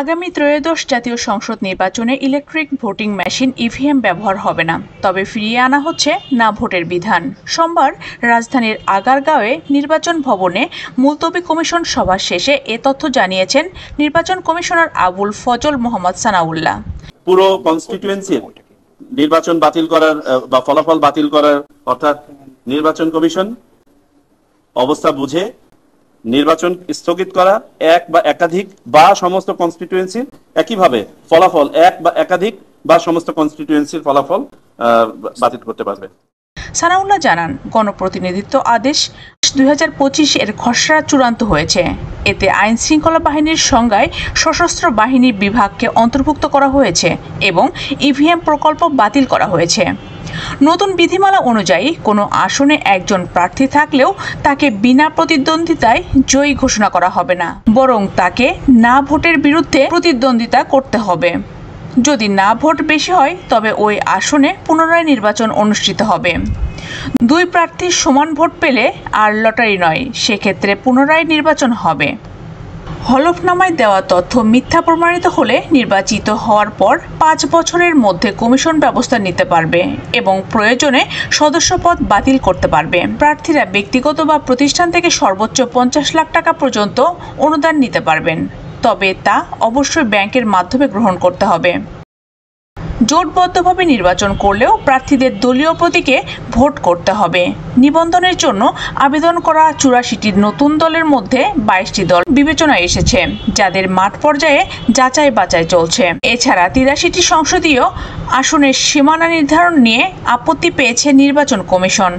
আগামী ত্রয়োদশ জাতীয় সংসদ নির্বাচনে ইলেকট্রিক ভোটিং মেশিন ইভিএম ব্যবহার হবে না, তবে ফিরিয়ে আনা হচ্ছে না ভোটের বিধান। সোমবার রাজধানীর আগারগাঁওয়ে নির্বাচন ভবনে মুলতবি কমিশন সভা শেষে এ তথ্য জানিয়েছেন নির্বাচন কমিশনার আবুল ফজল মোহাম্মদ সানাউল্লাহ। পুরো কনস্টিটিউয়েন্সির নির্বাচন বাতিল করার বা ফলাফল বাতিল করার অর্থাৎ নির্বাচন কমিশন অবস্থা বুঝে নির্বাচন স্থগিত করা এক বা একাধিক বা সমস্ত কনস্টিটিউয়েন্সির একইভাবে ফলাফল এক বা একাধিক বা সমস্ত কনস্টিটিউয়েন্সির ফলাফল বাতিল করতে পারবে। সানাউল্লাহ জানান, গণপ্রতিনিধিত্ব আদেশ 2025 এর খসড়া চূড়ান্ত হয়েছে। এতে আইন শৃঙ্খলা বাহিনীর সংজ্ঞায় সশস্ত্র বাহিনীর বিভাগকে অন্তর্ভুক্ত করা হয়েছে এবং ইভিএম প্রকল্প বাতিল করা হয়েছে। নতুন বিধিমালা অনুযায়ী কোনো আসনে একজন প্রার্থী থাকলেও তাকে বিনা প্রতিদ্বন্দ্বিতায় জয়ী ঘোষণা করা হবে না, বরং তাকে না ভোটের বিরুদ্ধে প্রতিদ্বন্দ্বিতা করতে হবে। যদি না ভোট বেশি হয় তবে ওই আসনে পুনরায় নির্বাচন অনুষ্ঠিত হবে। দুই প্রার্থী সমান ভোট পেলে আর লটারি নয়, সেক্ষেত্রে পুনরায় নির্বাচন হবে। হলফনামায় দেওয়া তথ্য মিথ্যা প্রমাণিত হলে নির্বাচিত হওয়ার পর 5 বছরের মধ্যে কমিশন ব্যবস্থা নিতে পারবে এবং প্রয়োজনে সদস্যপদ বাতিল করতে পারবে। প্রার্থীরা ব্যক্তিগত বা প্রতিষ্ঠান থেকে সর্বোচ্চ 50 লাখ টাকা পর্যন্ত অনুদান নিতে পারবেন, তবে তা অবশ্যই ব্যাংকের মাধ্যমে গ্রহণ করতে হবে। জোটবদ্ধভাবে নির্বাচন করলেও প্রার্থীদের দলীয় প্রতীকে ভোট করতে হবে। নিবন্ধনের জন্য আবেদন করা 84টি নতুন দলের মধ্যে 22টি দল বিবেচনায় এসেছে, যাদের মাঠ পর্যায়ে যাচাই বাছাই চলছে। এছাড়া 83টি সংসদীয় আসনের সীমানা নির্ধারণ নিয়ে আপত্তি পেয়েছে নির্বাচন কমিশন।